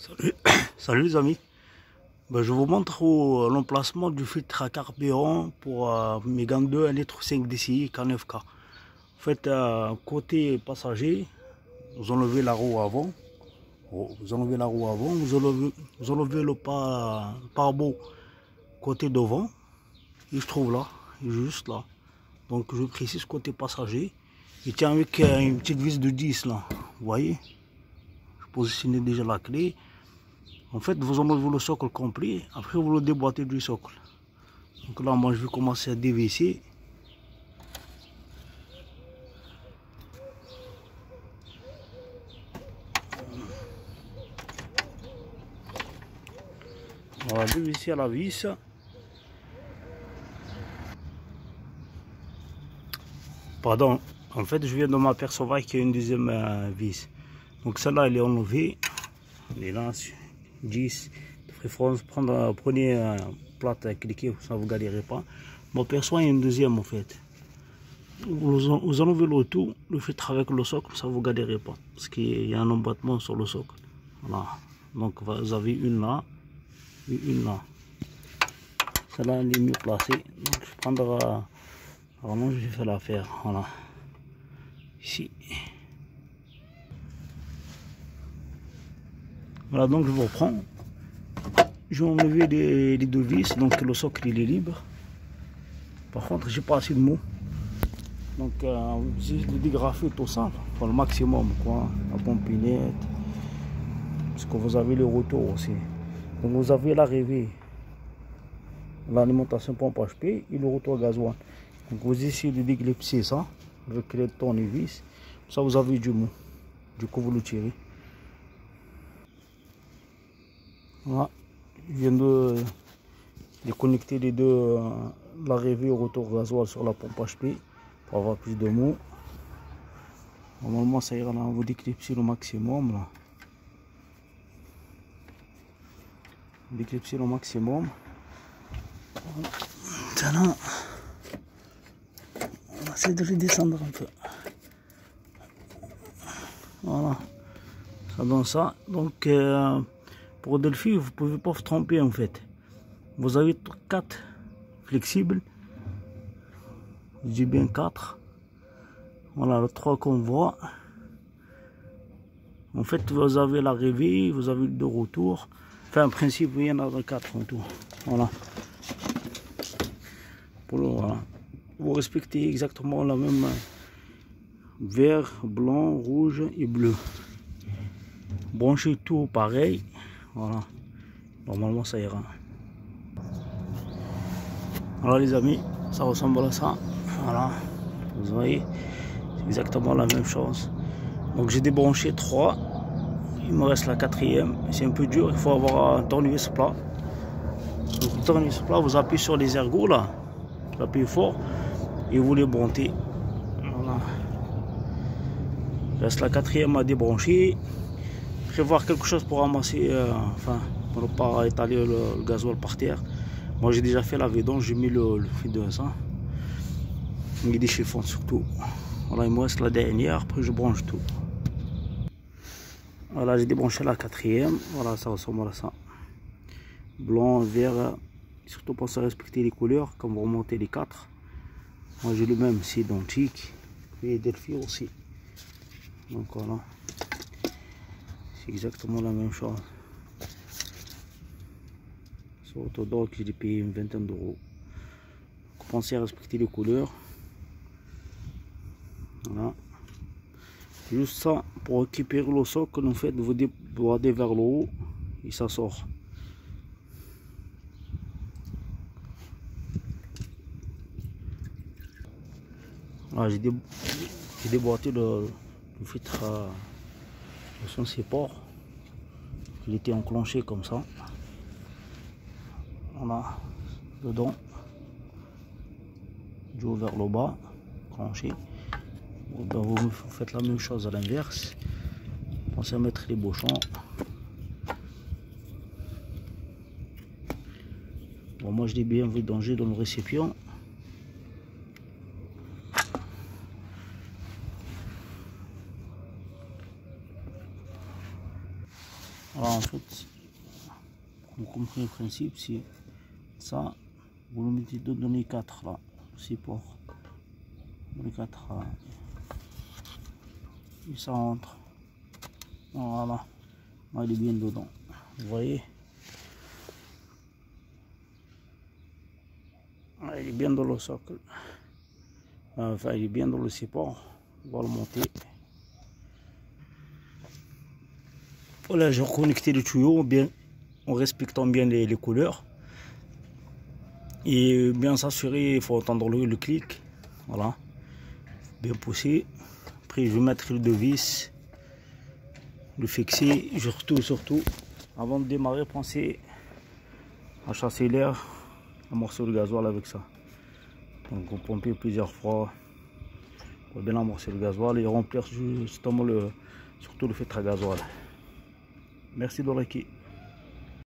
Salut, salut les amis. Je vous montre l'emplacement du filtre à carburant pour Mégane 2 1,5 litre DCI K9K. En fait, côté passager, vous enlevez la roue avant. Vous enlevez la roue avant, vous enlevez le pare-bord côté devant. Il se trouve là, il est juste là. Donc je précise côté passager. Il tient avec une petite vis de 10 là. Vous voyez? Je positionnais déjà la clé. En fait, vous enlevez le socle complet, après vous le déboîtez du socle. Donc là, moi, je vais commencer à dévisser. On va dévisser à la vis. Pardon, en fait, je viens de m'apercevoir qu'il y a une deuxième vis. Donc celle-là, elle est enlevée. Elle est là, 10. De préférence, prenez plate à cliquer, ça ne vous galérez pas. Mon perçoit, il y a une deuxième en fait. Vous enlevez le tout, le filtre avec le socle, ça ne vous galérez pas. Parce qu'il y a un emboîtement sur le socle. Voilà. Donc vous avez une là et une là. Celle-là, elle est mieux placée. Donc je prendrai. Alors non, je vais faire l'affaire. Voilà. Ici. Voilà, donc je vous reprends. Je vais enlever les deux vis, donc le socle il est libre. Par contre, j'ai pas assez de mots. Donc j'ai dégrafé tout ça, enfin, le maximum quoi, la pompinette. Parce que vous avez le retour aussi. Donc vous avez l'arrivée, l'alimentation pompe HP et le retour gasoil. Donc vous essayez de déclipser ça avec les tournevis. Ça vous avez du mot. Du coup vous le tirez. Voilà. Je viens de connecter les deux, l'arrivée et le retour gasoil sur la pompe HP pour avoir plus de mots. Normalement ça ira là, vous déclipsez le maximum là. Déclipser le maximum. Maintenant, on va essayer de les descendre un peu. Voilà, ça donne ça. Donc, pour Delphi, vous ne pouvez pas vous tromper en fait. Vous avez 4 flexibles. Je dis bien 4. Voilà, le 3 qu'on voit. En fait, vous avez l'arrivée, vous avez le de retour. Enfin, en principe, il y en a 4 en tout. Voilà. Voilà. Vous respectez exactement la même vert, blanc, rouge et bleu. Branchez tout pareil. Voilà. Normalement, ça ira. Voilà les amis, ça ressemble à ça. Voilà. Vous voyez, c'est exactement la même chose. Donc j'ai débranché 3. Il me reste la 4e. C'est un peu dur, il faut avoir un tournevis plat. Donc le tournevis plat, vous appuyez sur les ergots là. Vous appuyez fort et vous les montez. Voilà. Il reste la 4e à débrancher. Prévoir quelque chose pour ramasser, enfin, pour ne pas étaler le gasoil par terre. Moi j'ai déjà fait la vidange, j'ai mis le fil de ça. Il des chiffons surtout. Voilà, il me reste la dernière, après je branche tout. Voilà, j'ai débranché la 4e. Voilà, ça ressemble à ça. Blanc, vert. Surtout pensez à respecter les couleurs quand vous remontez les 4. Moi j'ai le même, c'est identique. Et Delphi aussi. Donc voilà. C'est exactement la même chose. Sur Autodoc, j'ai payé une vingtaine d'euros. Pensez à respecter les couleurs. Voilà. Juste ça, pour récupérer le socle, en fait, vous débordez vers le haut et ça sort. Voilà, j'ai déboîté le filtre de son support. Il était enclenché comme ça. Voilà, dedans, du haut vers le bas, enclenché. Vous faites la même chose à l'inverse. Pensez à mettre les bouchons. Bon, moi je l'ai bien vidangé dans le récipient. Voilà, en fait, vous comprenez le principe, c'est ça, vous le mettez dans les 4 là, support, les 4 là, et ça rentre, voilà, là, il est bien dedans, vous voyez, là, il est bien dans le socle, enfin il est bien dans le support, on va le monter. Voilà, j'ai reconnecté le tuyau bien en respectant bien les couleurs. Et bien s'assurer, il faut entendre le clic. Voilà. Bien pousser. Après, je vais mettre le vis, le fixer. Surtout, avant de démarrer, pensez à chasser l'air, amorcer le gasoil avec ça. Donc, vous pompez plusieurs fois pour bien amorcer le gasoil et remplir justement surtout le filtre à gasoil. Merci de liker.